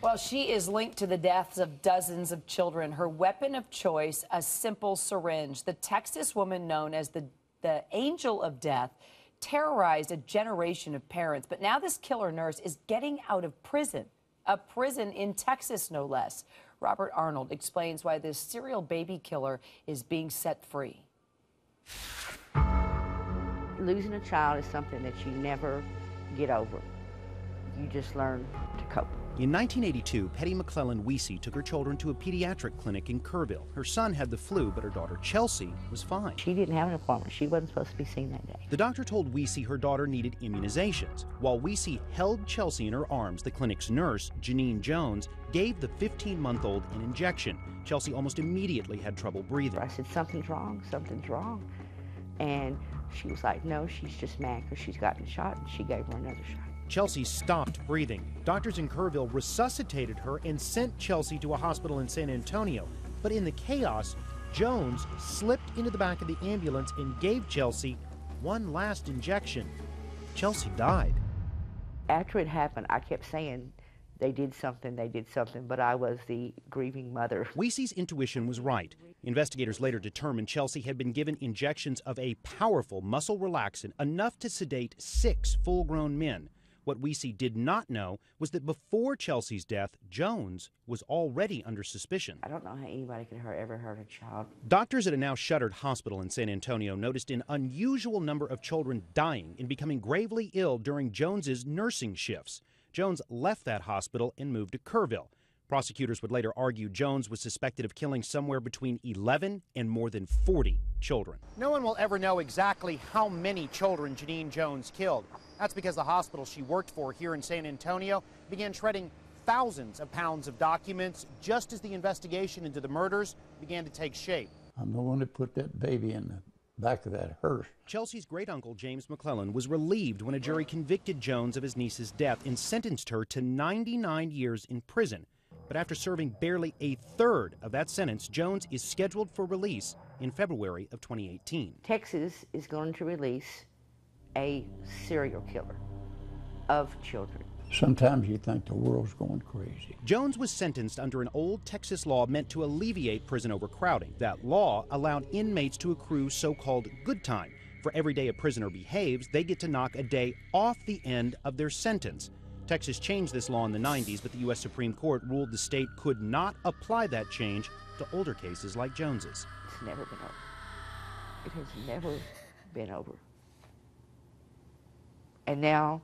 Well, she is linked to the deaths of dozens of children. Her weapon of choice, a simple syringe. The Texas woman known as the Angel of Death terrorized a generation of parents. But now this killer nurse is getting out of prison, a prison in Texas, no less. Robert Arnold explains why this serial baby killer is being set free. Losing a child is something that you never get over. You just learn to cope. In 1982, Petty McClellan Weesey took her children to a pediatric clinic in Kerrville. Her son had the flu, but her daughter Chelsea was fine. She didn't have an appointment. She wasn't supposed to be seen that day. The doctor told Weesey her daughter needed immunizations. While Weesey held Chelsea in her arms, the clinic's nurse, Janine Jones, gave the 15-month-old an injection. Chelsea almost immediately had trouble breathing. I said, something's wrong, something's wrong. And she was like, no, she's just mad because she's gotten shot, and she gave her another shot. Chelsea stopped breathing. Doctors in Kerrville resuscitated her and sent Chelsea to a hospital in San Antonio. But in the chaos, Jones slipped into the back of the ambulance and gave Chelsea one last injection. Chelsea died. After it happened, I kept saying, they did something, but I was the grieving mother. Weesey's intuition was right. Investigators later determined Chelsea had been given injections of a powerful muscle relaxant, enough to sedate 6 full-grown men. What Weesey did not know was that before Chelsea's death, Jones was already under suspicion. I don't know how anybody could ever hurt a child. Doctors at a now shuttered hospital in San Antonio noticed an unusual number of children dying and becoming gravely ill during Jones's nursing shifts. Jones left that hospital and moved to Kerrville. Prosecutors would later argue Jones was suspected of killing somewhere between 11 and more than 40 children. No one will ever know exactly how many children Janine Jones killed. That's because the hospital she worked for here in San Antonio began shredding thousands of pounds of documents just as the investigation into the murders began to take shape. I'm the one that put that baby in the back of that hearse. Chelsea's great-uncle, James McClellan, was relieved when a jury convicted Jones of his niece's death and sentenced her to 99 years in prison. But after serving barely a third of that sentence, Jones is scheduled for release in February of 2018. Texas is going to release a serial killer of children. Sometimes you think the world's going crazy. Jones was sentenced under an old Texas law meant to alleviate prison overcrowding. That law allowed inmates to accrue so-called good time. For every day a prisoner behaves, they get to knock a day off the end of their sentence. Texas changed this law in the 90s, but the U.S. Supreme Court ruled the state could not apply that change to older cases like Jones's. It's never been over. It has never been over. And now,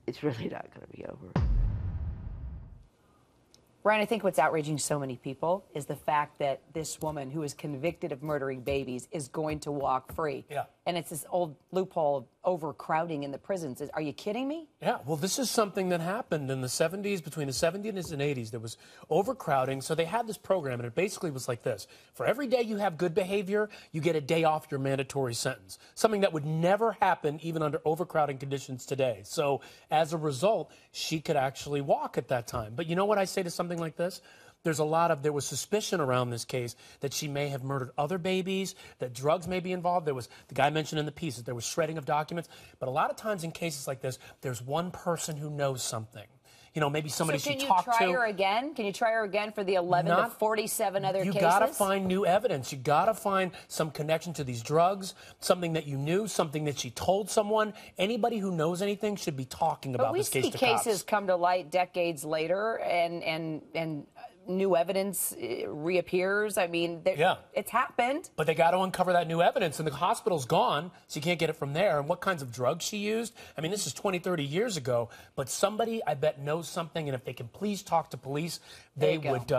it's really not going to be over. Brian, I think what's outraging so many people is the fact that this woman who is convicted of murdering babies is going to walk free. Yeah. And it's this old loophole of overcrowding in the prisons. Are you kidding me? Yeah, well, this is something that happened in the 70s, between the 70s and 80s. There was overcrowding, so they had this program, and it basically was like this. For every day you have good behavior, you get a day off your mandatory sentence, something that would never happen even under overcrowding conditions today. So as a result, she could actually walk at that time. But you know what I say to something like this? There was suspicion around this case that she may have murdered other babies, that drugs may be involved. There was, the guy mentioned in the piece, that there was shredding of documents. But a lot of times in cases like this, there's one person who knows something. You know, maybe somebody she talked to. So can you try her again? Can you try her again for the 11 to 47 other cases? You got to find new evidence. You got to find some connection to these drugs, something that you knew, something that she told someone. Anybody who knows anything should be talking about this case to cops. But we see cases come to light decades later, and new evidence reappears. I mean, it's happened. But they got to uncover that new evidence, and the hospital's gone, so you can't get it from there. And what kinds of drugs she used? I mean, this is 20, 30 years ago, but somebody, I bet, knows something, and if they can please talk to police, they would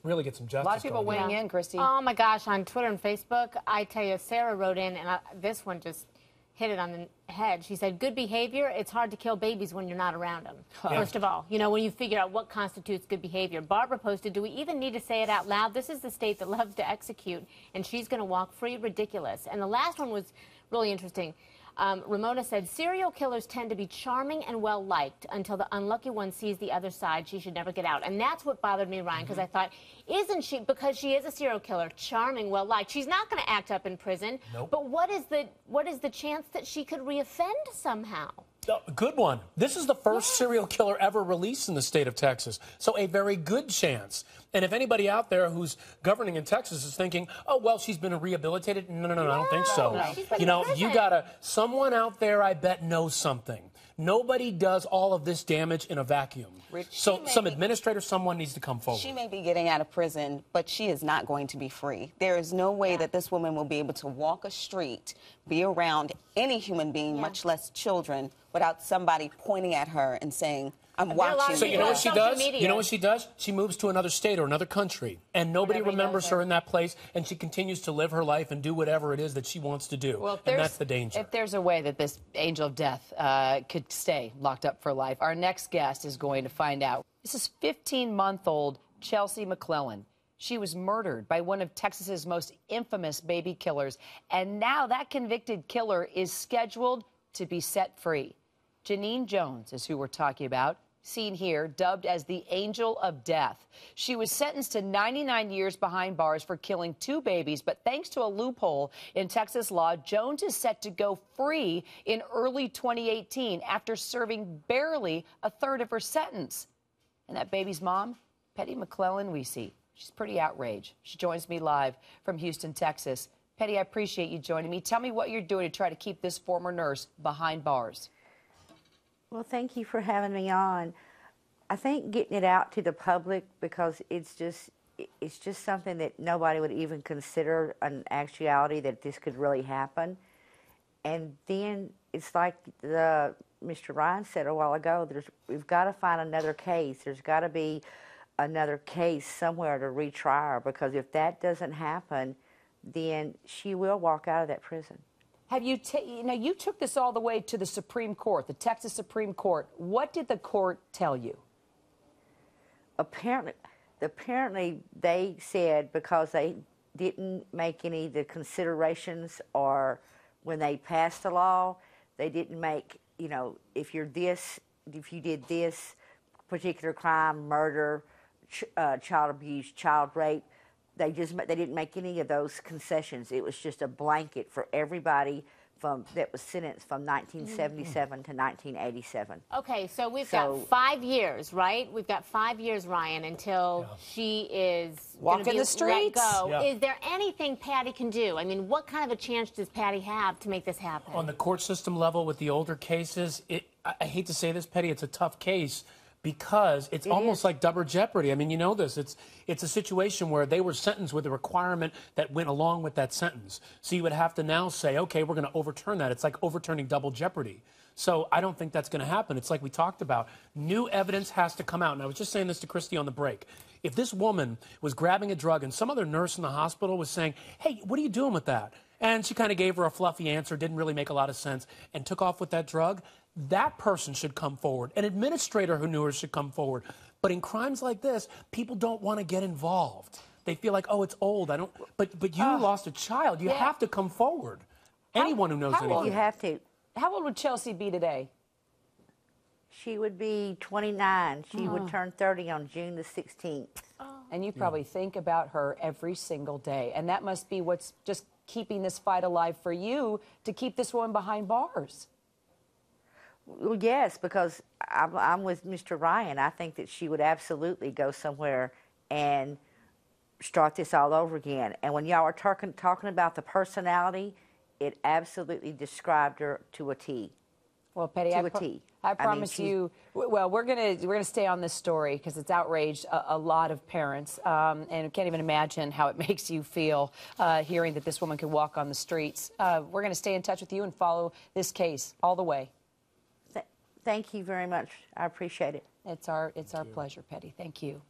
really get some justice. A lot of people weighing in, Christy. Oh, my gosh, on Twitter and Facebook, I tell you, Sarah wrote in, and this one just hit it on the head. She said, good behavior, it's hard to kill babies when you're not around them. First of all, you know, when you figure out what constitutes good behavior. Barbara posted, do we even need to say it out loud? This is the state that loves to execute, and she's going to walk free. Ridiculous. And the last one was really interesting. Ramona said, serial killers tend to be charming and well-liked until the unlucky one sees the other side. She should never get out. And that's what bothered me, Ryan, because I thought, isn't she, because she is a serial killer, charming, well-liked, she's not going to act up in prison. Nope. But what is the chance that she could reoffend somehow? Good one. This is the first serial killer ever released in the state of Texas. So a very good chance. And if anybody out there who's governing in Texas is thinking, oh, well, she's been rehabilitated. No, I don't think so. No. You know, you gotta, someone out there, I bet, knows something. Nobody does all of this damage in a vacuum. So some administrator, someone needs to come forward. She may be getting out of prison, but she is not going to be free. There is no way that this woman will be able to walk a street, be around any human being, much less children, without somebody pointing at her and saying, I'm watching. So you know what she does? You know what she does? She moves to another state or another country, and nobody remembers her in that place, and she continues to live her life and do whatever it is that she wants to do. Well, and that's the danger. If there's a way that this angel of death could stay locked up for life, our next guest is going to find out. This is 15-month-old Chelsea McClellan. She was murdered by one of Texas's most infamous baby killers, and now that convicted killer is scheduled to be set free. Janine Jones is who we're talking about. Seen here, dubbed as the Angel of Death. She was sentenced to 99 years behind bars for killing 2 babies, but thanks to a loophole in Texas law, Jones is set to go free in early 2018 after serving barely a third of her sentence. And that baby's mom, Petty McClellan, we see. She's pretty outraged. She joins me live from Houston, Texas. Petty, I appreciate you joining me. Tell me what you're doing to try to keep this former nurse behind bars. Well, thank you for having me on. I think getting it out to the public, because it's just something that nobody would even consider an actuality that this could really happen. And then it's like Mr. Ryan said a while ago, we've got to find another case. There's got to be another case somewhere to retry her, because if that doesn't happen, then she will walk out of that prison. Have you, now you took this all the way to the Supreme Court, the Texas Supreme Court. What did the court tell you? Apparently they said because they didn't make any of the considerations, or when they passed the law, they didn't make, you know, if you did this particular crime, murder, child abuse, child rape, they didn't make any of those concessions. It was just a blanket for everybody that was sentenced from 1977 to 1987. Okay, so we've got 5 years, right? We've got 5 years, Ryan, until she is walking the streets. Let go. Is there anything Patty can do? I mean, what kind of a chance does Patty have to make this happen? On the court system level with the older cases, I hate to say this, Petty, it's a tough case, because it's almost like double jeopardy. I mean, you know this. It's a situation where they were sentenced with a requirement that went along with that sentence. So you would have to now say, okay, we're going to overturn that. It's like overturning double jeopardy. So I don't think that's going to happen. It's like we talked about. New evidence has to come out. And I was just saying this to Christy on the break. If this woman was grabbing a drug and some other nurse in the hospital was saying, hey, what are you doing with that? And she kind of gave her a fluffy answer, didn't really make a lot of sense, and took off with that drug, that person should come forward. An administrator who knew her should come forward. But in crimes like this, people don't want to get involved. They feel like, oh, it's old. I don't. But you lost a child. You have to come forward. Anyone who knows anything. You have to. How old would Chelsea be today? She would be 29. She would turn 30 on June the 16th. And you probably think about her every single day. And that must be what's just keeping this fight alive for you, to keep this woman behind bars. Well, yes, because I'm with Mr. Ryan. I think that she would absolutely go somewhere and start this all over again. And when y'all are talking about the personality, it absolutely described her to a T. Well, Petty, I promise you. Well, we're gonna stay on this story because it's outraged a lot of parents, and I can't even imagine how it makes you feel hearing that this woman could walk on the streets. We're gonna stay in touch with you and follow this case all the way. Thank you very much. I appreciate it. It's our pleasure, Petty. Thank you.